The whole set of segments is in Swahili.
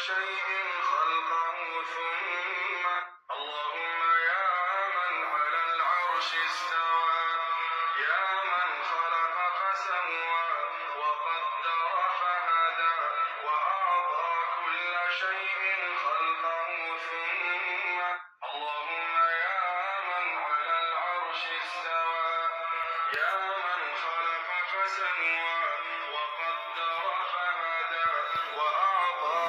شيء خلقه ثم اللهم يا من على العرش استوى يا من خلق فسوى وقدر فهدى وأعطى كل شيء خلقه ثم اللهم يا من على العرش استوى يا من خلق فسوى وقدر فهدى وأعطى.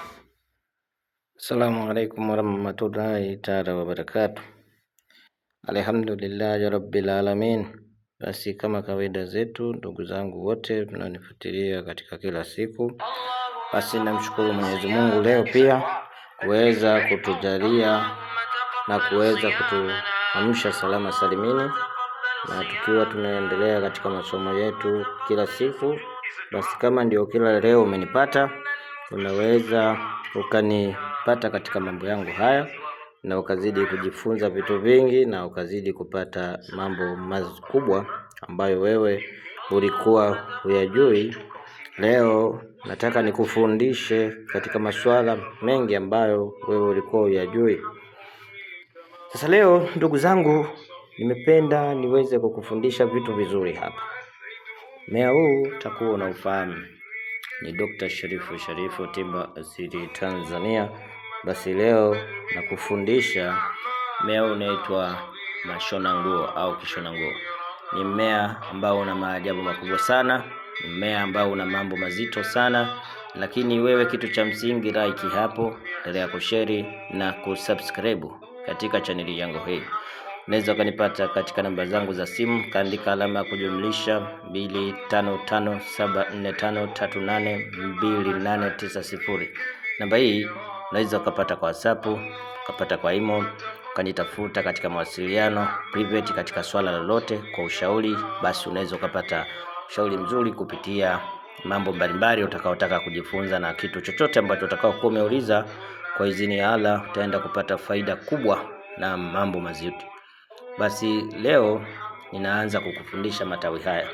Assalamu alaikum warahmatullahi taala wabarakatuh. Alhamdulillahi rabbil alamin. Basi kama kawaida zetu, ndugu zangu wote mnanifuatilia katika kila siku, basi namshukuru Mwenyezi Mungu leo pia kuweza kutujalia na kuweza kutuamsha salama salimini, na tukiwa tunaendelea katika masomo yetu kila siku. Basi kama ndio kila leo umenipata, unaweza ukanipata katika mambo yangu haya na ukazidi kujifunza vitu vingi na ukazidi kupata mambo makubwa ambayo wewe ulikuwa huyajui. Leo nataka nikufundishe katika masuala mengi ambayo wewe ulikuwa huyajui. Sasa leo ndugu zangu, nimependa niweze kukufundisha vitu vizuri hapa. Mmea huu utakuwa unaufahamu, ni Dr. Sharifu tiba asili Tanzania. Basi leo nakufundisha mmea unaitwa mashona nguo au kishona nguo. Ni mmea ambao una maajabu makubwa sana, ni mmea ambao una mambo mazito sana, lakini wewe kitu cha msingi like hapo, endelea kushare na kusubscribe katika chaneli yangu hii. Unaweza kanipata katika namba zangu za simu, kaandika alama ya kujumlisha 255745382890. Namba hii unaweza ukapata kwa WhatsApp, ukapata kwa email, ukanitafuta katika mawasiliano private katika swala lolote kwa ushauri. Basi unaweza ukapata ushauri mzuri kupitia mambo mbalimbali utakaotaka kujifunza, na kitu chochote ambacho utakao kuwa umeuliza, kwa idhini ya Allah utaenda kupata faida kubwa na mambo mazito. Basi leo ninaanza kukufundisha matawi haya.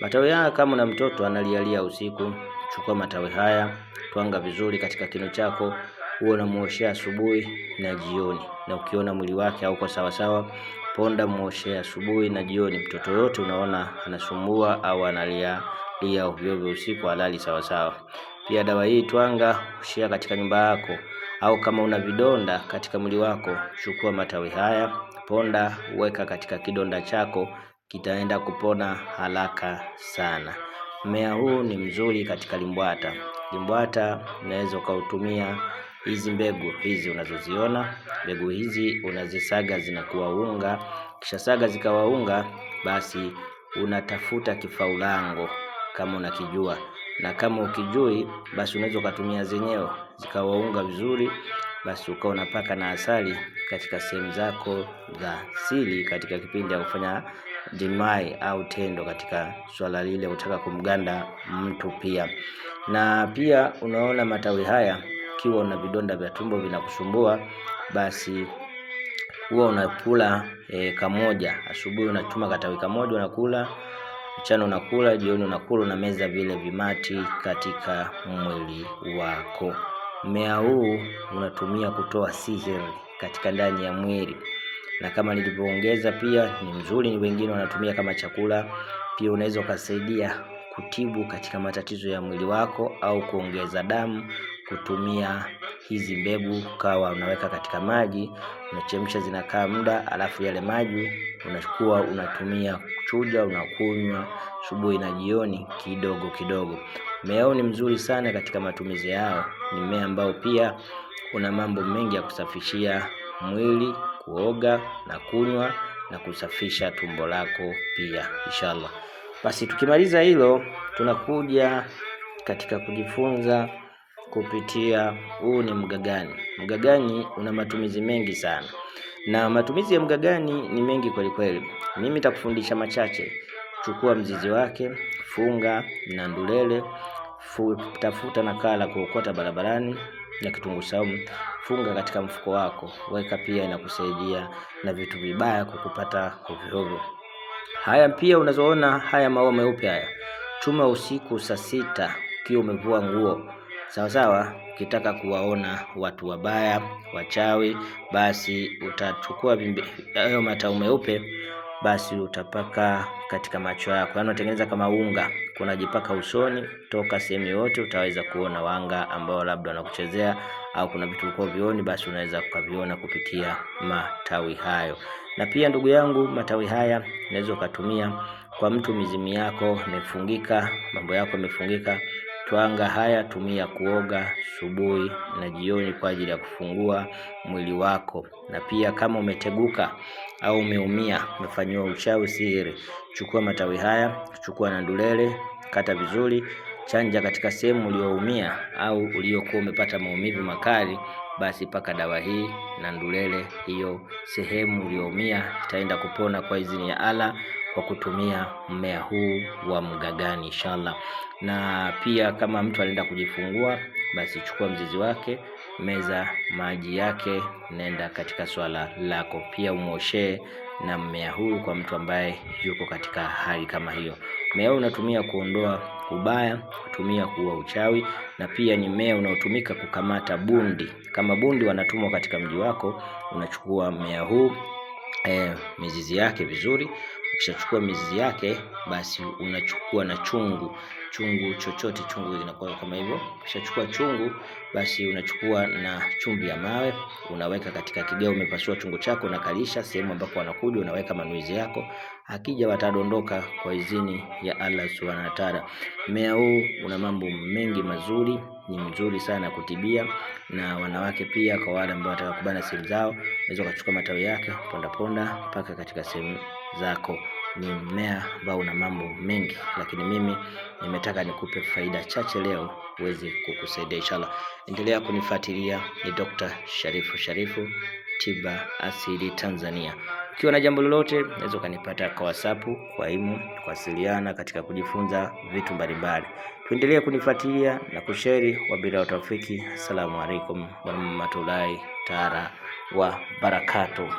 Matawi haya, kama una mtoto analialia usiku, chukua matawi haya, twanga vizuri katika kinu chako, huo unamuoshea asubuhi na jioni. Na ukiona mwili wake hauko sawa sawa, ponda muoshea asubuhi na jioni. Mtoto yote unaona anasumbua au analia ovyo usiku, halali sawa sawa. Pia dawa hii twanga, ushia katika nyumba yako, au kama una vidonda katika mwili wako, chukua matawi haya, ponda, weka katika kidonda chako, kitaenda kupona haraka sana. Mmea huu ni mzuri katika limbwata. Limbwata unaweza ukautumia hizi mbegu hizi unazoziona. Mbegu hizi unazisaga zinakuwa unga. Kisha saga zikawa unga, basi unatafuta kifaulango kama unakijua, na kama ukijui basi unaweza ukatumia zenyewe zikawa unga vizuri. Basi ukawa unapaka na asali katika sehemu zako za siri katika kipindi ya kufanya jimai au tendo katika swala lile utaka kumganda mtu pia. Na pia unaona matawi haya, kiwa una vidonda vya tumbo vinakusumbua, basi huwa unakula kamoja. Asubuhi unachuma katawi kamoja unakula, mchana unakula, jioni unakula, na meza vile vimati katika mwili wako. Mmea huu unatumia kutoa sihiri katika ndani ya mwili, na kama nilivyoongeza pia ni mzuri, ni wengine wanatumia kama chakula. Pia unaweza ukasaidia kutibu katika matatizo ya mwili wako au kuongeza damu. Kutumia hizi mbegu, kawa unaweka katika maji, unachemsha zinakaa muda, alafu yale maji unachukua unatumia kuchuja, unakunywa asubuhi na jioni kidogo kidogo. Mmea huu ni mzuri sana katika matumizi yao. Ni mmea ambao pia una mambo mengi ya kusafishia mwili, kuoga na kunywa na kusafisha tumbo lako pia inshallah. Basi tukimaliza hilo, tunakuja katika kujifunza kupitia huu ni mgagani. Mgagani una matumizi mengi sana, na matumizi ya mgagani ni mengi kweli kweli. Mimi nitakufundisha machache. Chukua mzizi wake, funga na ndulele, tafuta nakala kuokota barabarani na kitunguu saumu, funga katika mfuko wako, weka pia inakusaidia na vitu vibaya kukupata ovyo. Haya pia unazoona haya maua meupe haya, chuma usiku saa 6 ukiwa umevua nguo. Sawa sawa. Ukitaka kuwaona watu wabaya, wachawi, basi utachukua hayo matawi meupe, basi utapaka katika macho yako, yaani unatengeneza kama unga, kunajipaka usoni. Toka sehemu yote utaweza kuona wanga ambao labda wanakuchezea, au kuna vitu uko vioni, basi unaweza kuviona kupitia matawi hayo. Na pia ndugu yangu, matawi haya unaweza ukatumia kwa mtu mizimu yako imefungika, mambo yako yamefungika. Twanga haya, tumia kuoga asubuhi na jioni kwa ajili ya kufungua mwili wako. Na pia kama umeteguka au umeumia, umefanywa uchawi, sihiri, chukua matawi haya, chukua na ndulele, kata vizuri, chanja katika sehemu uliyoumia au uliyokuwa umepata maumivu makali, basi paka dawa hii na ndulele, hiyo sehemu uliyoumia itaenda kupona kwa idhini ya Allah, kwa kutumia mmea huu wa mgagani inshallah. Na pia kama mtu anaenda kujifungua, basi chukua mzizi wake, meza maji yake, nenda katika swala lako. Pia umoshe na mmea huu kwa mtu ambaye yuko katika hali kama hiyo. Mmea huu unatumia kuondoa ubaya, kutumia kuua uchawi, na pia ni mmea unaotumika kukamata bundi. Kama bundi wanatumwa katika mji wako, unachukua mmea huu, mizizi yake vizuri. Ukishachukua mizizi yake, basi unachukua na chungu chochote, chungu inakuwa kama hivyo. Ukishachukua chungu, basi unachukua na chumvi ya mawe, unaweka katika kigao, umepasua chungu chako, unakalisha sehemu ambapo wanakuja, unaweka manuizi yako, akija watadondoka kwa idhini ya Allah Subhanahu wa Ta'ala. Mmea huu una mambo mengi mazuri, ni mzuri sana kutibia, na wanawake pia, kwa wale ambao wanataka kubana sehemu zao, unaweza kuchukua matawi yake, ponda ponda mpaka katika sehemu zako. Ni mmea ambao una mambo mengi, lakini mimi nimetaka nikupe faida chache leo uweze kukusaidia inshallah. Endelea kunifuatilia, ni Dr. Sharifu Tiba Asili Tanzania. Ukiwa na jambo lolote, unaweza kunipata kwa WhatsApp, kwa email, kuwasiliana katika kujifunza vitu mbalimbali. Tuendelee kunifuatilia na kushare. Wabila utafiki. Asalamu alaikum warahmatullahi taala wa barakatuh.